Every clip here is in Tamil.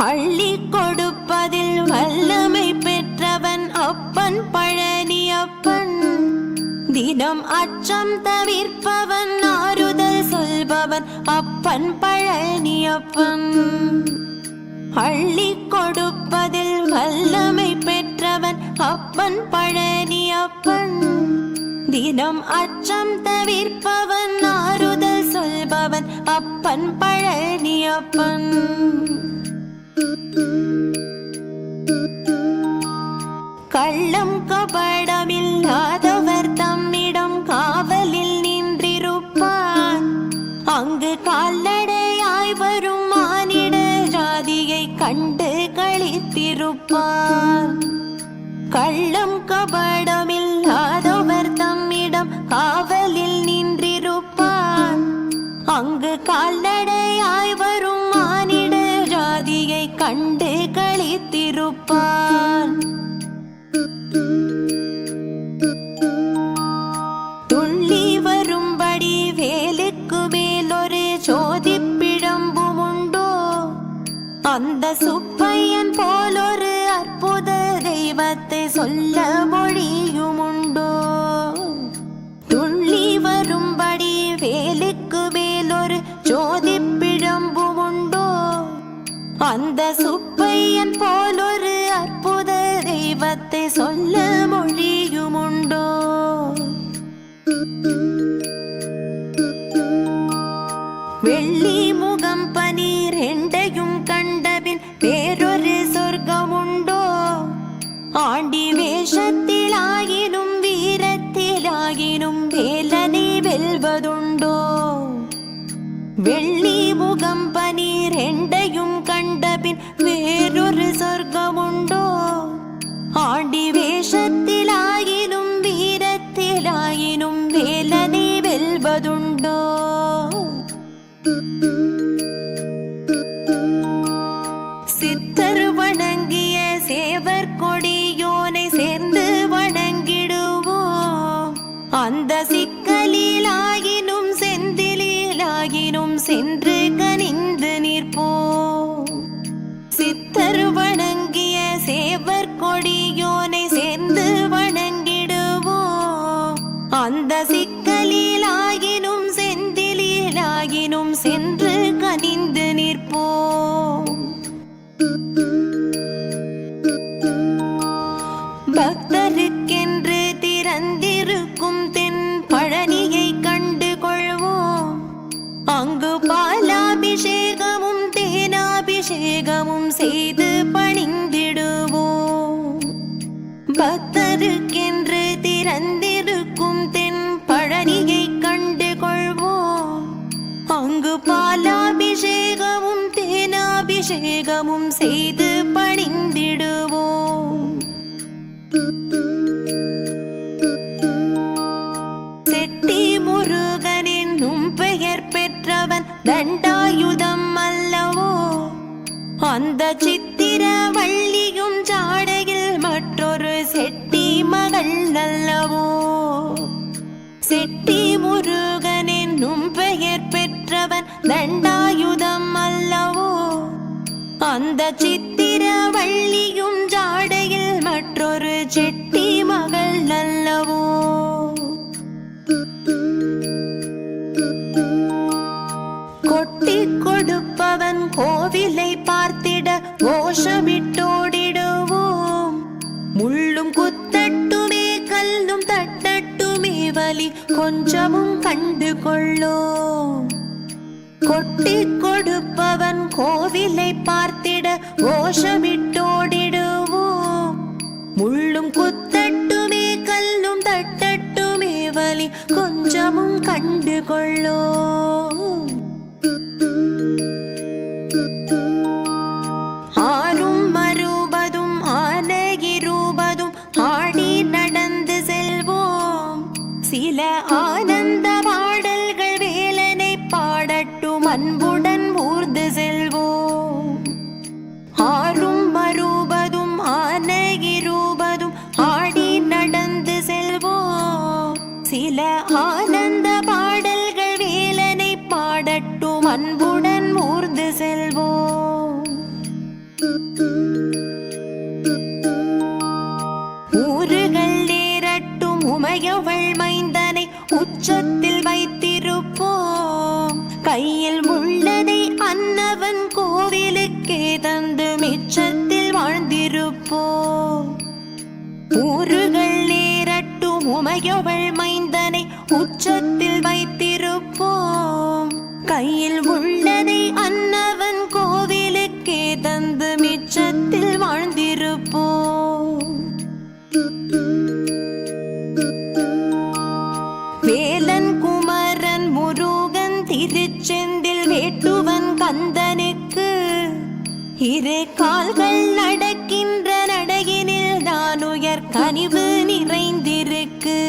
அள்ளி கொடுப்பதில் வல்லமை பெற்றவன் அப்பன் பழனியப்பன். தினம் அச்சம் தவிர்ப்பவன் ஆறுதல் சொல்பவன் அப்பன் பழனியப்பன். அள்ளி கொடுப்பதில் வல்லமை பெற்றவன் அப்பன் பழனியப்பன். தினம் அச்சம் தவிர்ப்பவன் ஆறுதல் சொல்பவன் அப்பன் பழனியப்பன். கள்ளம் கபடமில்லாதவர் தம்மிடம் காவலில் நின்றிருப்பான். அங்கு கால்நடையாய் வரும் மானிட ஜாதியை கண்டு களித்திருப்பான். கள்ளம் கபடமில்லாதவர் தம்மிடம் காவலில் நின்றிருப்பான். அங்கு கால்நடையாய் வரும் மானிட ஜாதியை கண்டு களித்திருப்பான். துள்ளி வரும்படி வேலுக்கு மேலொரு ஜோதி பிழம்பும் உண்டோ? அந்த சுப்பையன் போலொரு அற்புத தெய்வத்தை சொல்ல மொழியும் உண்டோ? துள்ளி வரும்படி வேலுக்கு மேலொரு ஜோதி பிழம்பும் உண்டோ? அந்த சுப்பையன் போலொரு அற்புத தெய்வத்தை சொல்ல மொழியும் உண்டோ? வெள்ளி முகம் பனிரெண்டையும் கண்டபின் வேறொரு சொர்க்கம் உண்டோ? ஆண்டி வேஷத்திலாகினும் வீரத்திலாகினும் வேலனை வெல்வதுண்டோ? வெள்ளி முகம் பனிரெண்டையும் கண்டபின் வேறொரு சொர்க்கம் உண்டோ? ஆண்டி வேஷத்திலாகினும் வீரத்திலாகினும் வேலனை வெல்வதுண்டோ? சித்தர் வணங்கிய சேவர் கொடியோனை சேர்ந்து வணங்கிடுவோம். அந்த சிக்கலிலாகினும் செந்திலாகினும் சென்று கனிந்து நிற்போம். சித்தர் வணங்கிய சேவர் கொடியோனை சேர்ந்து வணங்கிடுவோம். அந்த சிக்கலிலாகினும் செந்திலாகினும் சென்று கனிந்து நிற்போம். பக்தருக்கென்று திறந்திருக்கும் தென் பழனியை கண்டு கொள்வோம். அங்கு பாலாபிஷேகமும் தேனாபிஷேகமும் செய்து பணிந்திடுவோம். பக்தருக்கென்று திறந்திருக்கும் தென் பழனியை கண்டு கொள்வோம். அங்கு பாலாபிஷேகமும் தேனாபிஷேகமும் செய்து பணிந்திடுவோம். செட்டி முருகன் என்னும் பெயர் பெற்றவன் தண்டாயுதம் அல்லவோ? அந்த சித்திர வள்ளியும் ஜாடையில் மற்றொரு செட்டி மகள் அல்லவோ? செட்டி முருகன் என்னும் பெயர் பெற்றவன் தண்டாயுதம் அல்லவோ? அந்த சித்திர வள்ளியும் ஜாடையில் மற்றொரு செட்டி மகள் அல்லவோ? கொட்டி கொடுப்பவன் கோவிலை பார்த்திட கோஷமிட்டோடிடுவோம். முள்ளும் குத்தட்டுமே கல்லும் தட்டட்டுமே வலி கொஞ்சமும் கண்டு கொள்ளோம். கொட்டி கொடுப்பவன் கோவிலை பார்த்திட கோஷமிட்டோடிடுவோம். முள்ளும் குத்தட்டுமே கல்லும் தட்டட்டுமே வலி கொஞ்சமும் கண்டு கொள்ளோம். ஆறும் மறுபதும் ஆன இருபதும் ஆடி நடந்து செல்வோம். சில ஆனந்த பாடல்கள் வேலனை பாடட்டும் அன்புடன் ஊர்ந்து செல்வோம். ஆறும் மறுபதும் ஆன இருபதும் ஆடி நடந்து செல்வோம். சில ஆனந்த பாடல்கள் வேலனை பாடட்டும் உமையவள் மைந்தனை உச்சத்தில் வைத்திருப்போம். கையில் உள்ளதை அன்னவன் கோவிலுக்கே தந்து மிச்சத்தில் வாழ்ந்திருப்போம். வேலன் குமரன் முருகன் திருச்செந்தில் வேட்டுவன் கந்தனுக்கு இரு கால்கள் நடக்கின்ற நடையினில் தான் உயர் கனிவு நிறைந்திருக்கு.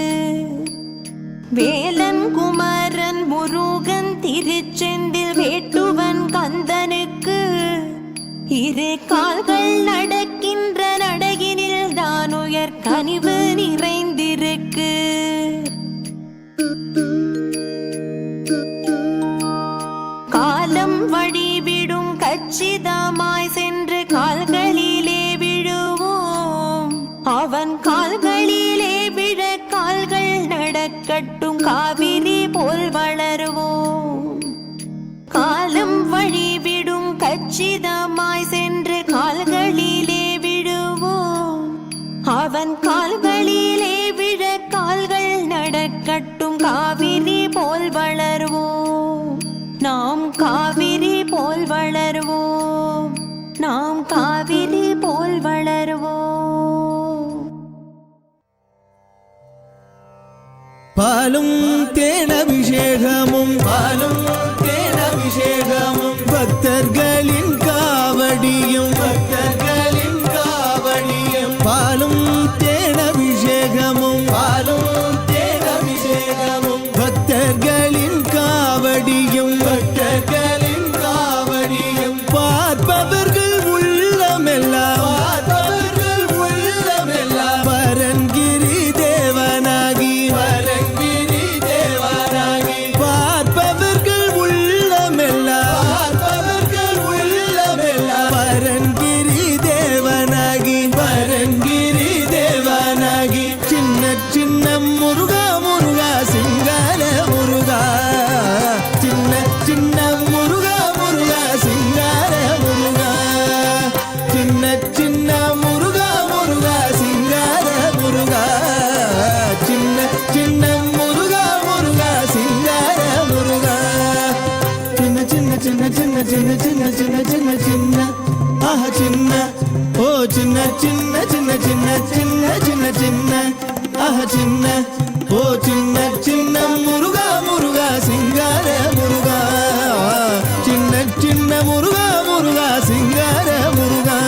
வேலன் குமரன் முருகன் திருச்செந்தில் வேட்டுவன் கந்தனுக்கு இரு கால்கள் நடக்கின்ற நடையினில் தான் உயர் கனிவு நிறைந்திருக்கு. காலம் வழிவிடும் கச்சிதமாய் சென்று கால்களிலே விழுவோம். அவன் கால்களிலே விழ கால்கள் நடக்கட்டும், காவிரி போல் வளருவோம். காலம் வழிவிடும் கச்சிதமாய் சென்று கால்களிலே விழுவோம். அவன் கால்களிலே விழ கால்கள் நடக்கட்டும், காவிரி போல் வளருவோம். நாம் காவிரி போல் வளருவோம். நாம் காவிரி போல் வளருவோம். பாலும் தேனபிஷேகமும் பாலும் தேனபிஷேகமும் பக்தர்களின் காவடியும் பக்தர்களின் காவடியும் பாலும் தேனபிஷேகமும் பாலும் தேனபிஷேகமும் பக்தர்களின் காவடியும் பக்தர்களின் காவடியும் பார்ப்பவர்கள் உள்ளமெல்லாம் பார்ப்பவர்கள் உள்ளமெல்லாம் பரன்கிரி தேவனாகி பரன்கிரி தேவனாகி பார்ப்பவர்கள் உள்ளமெல்லாம் பார்ப்பவர்கள் உள்ளமெல்லாம் பரன்கிரி தேவனாகி பரன்கிரி தேவனாகி சின்ன சின்ன முருகா முருகா சிங்கார முருகா சின்ன சின்ன முருகா முருகா சிங்கார முருகா சின்ன சின்ன முருகா முருகா சிங்கார முருகா சின்ன சின்ன முருகா முருகா சிங்கார முருகா சின்ன சின்ன சின்ன சின்ன சின்ன சின்ன சின்ன சின்ன சின்ன ஆஹா சின்ன ஓ சின்ன சின்ன சின்ன சின்ன சின்ன சின்ன சின்ன ஆஹா சின்ன ஓ சின்ன சின்ன முருகா முருகா சிங்கார முருகா சின்ன சின்ன முருகா முருகா சிங்கார முருகா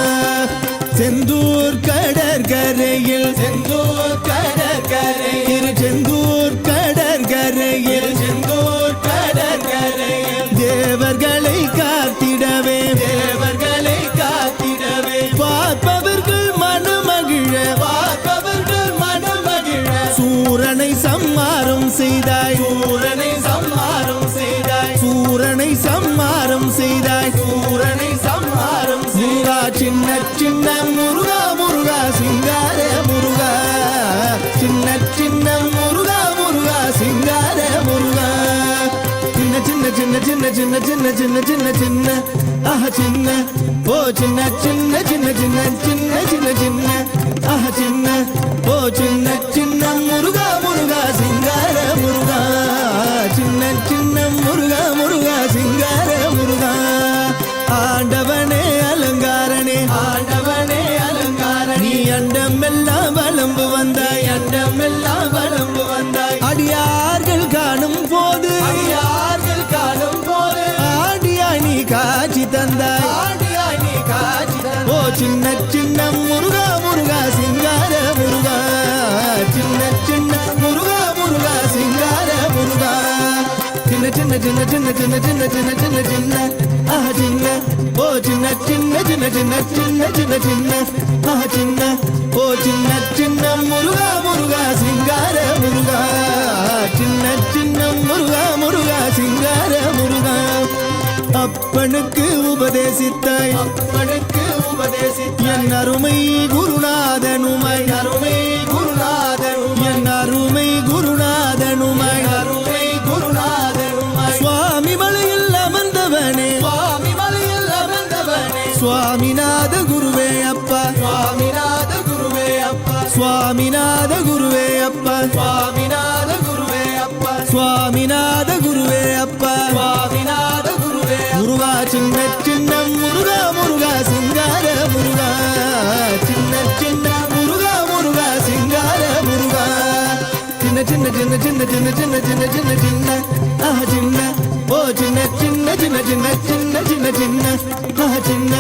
செந்தூர் கடற்கரையில் செந்தூர் கடற்கரையில் செந்தூர் கடற்கரையில் செந்தூர் கடற்கரையில் தேவர்களை காத்திடவே தேவர்களை காத்திடவே பார்ப்பவர்கள் மனமகிழ பார்ப்பவர்கள் மனமகிழ சூரனை சம்மாரம் செய்தாய் சூரனை சம்மாரம் செய்தாய் சூரனை சம்மாரம் செய்தாய் சூரனை சம்மாரம் முருகா சின்ன சின்ன முருகா முருகா சிங்கார முருகா சின்ன சின்ன முருகா முருகா சிங்கார முருகா சின்ன சின்ன சின்ன சின்ன சின்ன சின்ன சின்ன சின்ன சின்ன ஆஹா சின்ன ஓ சின்ன சின்ன சின்ன சின்ன சின்ன சின்ன சின்ன ஆஹா சின்ன ஓ சின்ன சின்ன முருகா முருகா சிங்கார முருகா சின்ன சின்ன முருகா முருகா சிங்கார முருகா ஆண்டவனே அலங்காரனே ஆண்டவனே அலங்காரணி நீ அண்டமெல்லாம் வளம்பு வந்தாய் அண்டமெல்லாம் வளம்பு வந்தாய் அடியார்கள் காணும் போது அடியார்கள் காணும் போது ஆடியாய் நீ காட்சி தந்தாய் ஆடியாய் நீ காட்சி தந்தாய் ஓ சின்ன சின்ன முருகா முருகா சிங்கார முருகா சின்ன சின்ன முருகா முருகா சிங்கார முருகா சின்ன சின்ன சின்ன சின்ன சின்ன சின்ன சின்ன சின்ன சின்ன ஆஹா சின்ன ஓ சின்ன சின்ன சின்ன சின்ன சின்ன சின்ன சின்ன ஆஹா சின்ன ஓ சின்ன சின்ன முருகா முருகா சிங்கார முருகா சின்ன சின்ன முருகா முருகா சிங்கார முருகா அப்பனுக்கு உபதேசித்தாய் அப்பனுக்கு உபதேசித்தாய் என் அருமை குருநாதனுமை அருமை குருநாதனுமை என் அருமை குருநாதனுமை அருமை குருநாதனுமை சுவாமி மலையில் அமர்ந்தவனே சுவாமி மலையில் அமர்ந்தவனே சுவாமிநாத குருவே அப்பா சுவாமிநாத குருவே அப்பா சுவாமிநாத குருவே அப்பா சுவாமிநாத குருவே அப்பா சுவாமிநாத குருவே அப்பா சுவாமிநாத குருவே முருகா சின்ன சின்ன முருகா முருகா சிங்கார முருகா சின்ன சின்ன முருகா முருகா சிங்கார முருகா சின்ன சின்ன சின்ன சின்ன சின்ன சின்ன சின்ன சின்ன சின்ன சின்ன ஓ சின்ன சின்ன சின்ன சின்ன சின்ன சின்ன சின்ன சின்ன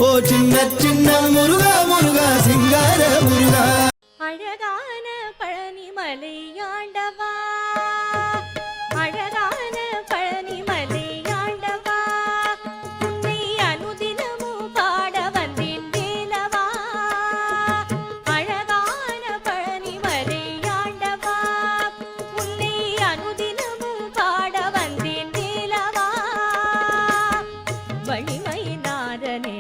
ஓ சின்ன சின்ன முருகா முருகா சிங்கார முருகா அழகான பழனிமலை ஆண்டவா அழகான பழனிமலை ஆண்டவா உன்னை அனுதினமும் பாட வந்தேன் வேலவா அழகான பழனிமலை ஆண்டவா உன்னை அனுதினமும் பாட வந்தேன் வேலவா வழிமைநாதனே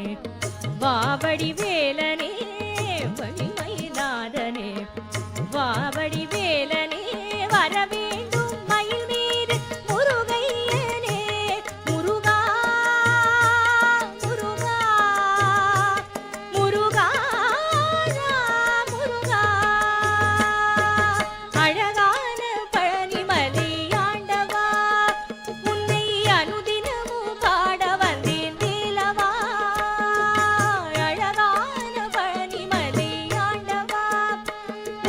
வாவடி வேலனே வழிமைநாதனே வாவடி வேலனே வர வேண்டும் மயில் மீது முருகையனே முருகா முருகா முருகா முருகா அழகான பழனிமலை ஆண்டவா உன்னை அனுதினமும் பாட வந்தேன் வேலவா அழகான பழனிமலை ஆண்டவா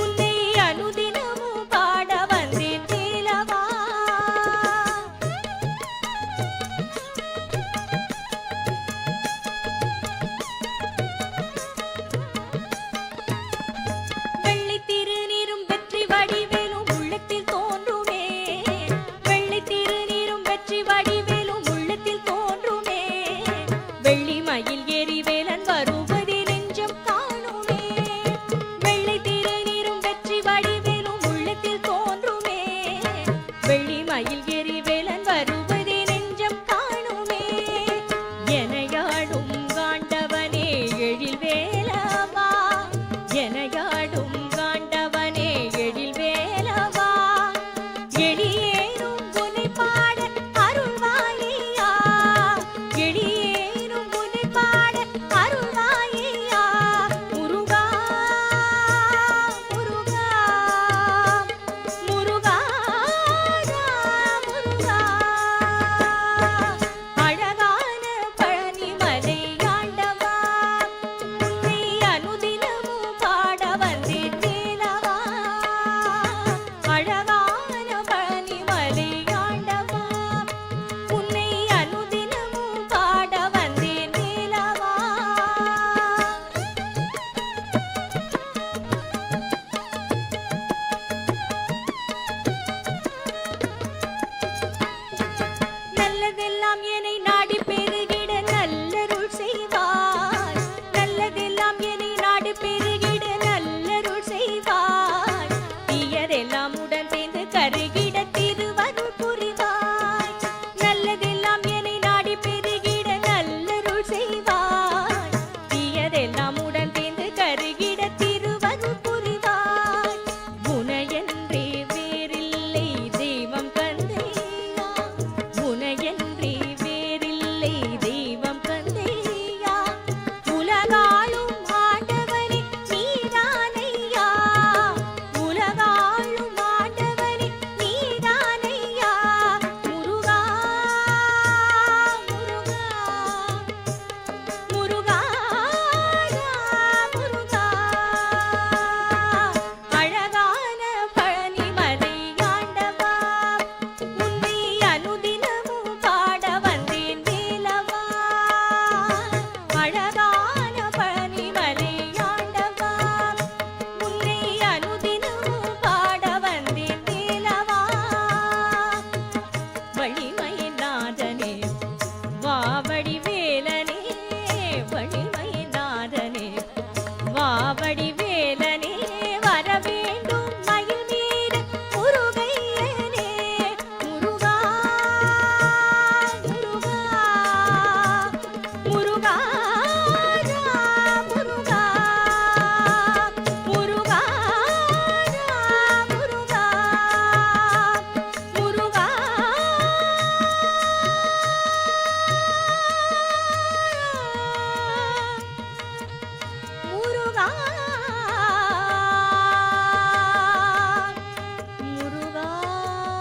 உன்னை அனுதினமும் பாட வந்தேன் வேலவா வெள்ளி திருநீரும் வெற்றி வடிவேலும் உள்ளத்தில் தோன்றுமே வெள்ளி திருநீரும் வெற்றி வடிவேலும் உள்ளத்தில் தோன்றுமே வெள்ளி மயில் ஏறி வேலன் வருவதை நெஞ்சம் காணுமே வெள்ளி திருநீரும் வெற்றி வடிவேலும் உள்ளத்தில் தோன்றுமே வெள்ளி மயில் ஏறி வேலன் வருவதை நெஞ்சம் காணுமே எனையாடும் காண்டவனே எழில் வேலவா எனையாடும் காண்டவனே எழில் வேலவா எளியேனும் உன்னை பாட அருள்வாயா எளியேனும் உன்னை பாட அருள்வாயா முருகா முருகா முருகா முருகா அழகான பழனிமலை ஆண்டவா உன்னை அனுதினமும் பாட வந்தேன் வேலவா அழகான பழனிமலை ஆண்டவா உன்னை அனுதினமும் பாட வந்தேன் வேலவா நல்லதெல்லாம் என்னை நாடி பெருகிட நல்லருள் செய்வாய் நல்லதெல்லாம் என்னை நாடி பெருகிட நல்லருள் செய்வாய் தீயதெல்லாம் உடன் சேர்ந்து கருகிட திருவருள் புரிவாய் நல்லதெல்லாம் என்னை நாடி பெருகிட நல்லருள் செய்வாய் தீயதெல்லாம் உடன் சேர்ந்து கருகிட திருவருள் புரிவாய் குணையன்றே வேறில்லை தெய்வம் கந்தையா குணையன்றே வேறில்லை தெய்வம் கந்தையா உலகாளும் ஆண்டவனே நீதானையா உலகாளும் ஆண்டவனே நீதானையா முருகா முருகா முருகா முருகா அழகான பழனிமலை ஆண்டவா உன்னை அனுதினமும் பாட வந்தேன் வேலவா அழகான பழனிமலை ஆண்டவா உன்னை அனுதினமும் பாட வந்தேன் வேலவா வழிமைநாதனே வாவடி வேலனே வழிமைநாதனே வாவடி வேலனே வர வேண்டும் மயில் மீது முருகையனே முருகா முருகா முருகா முருகா முருகா முருகா முருகா முருகா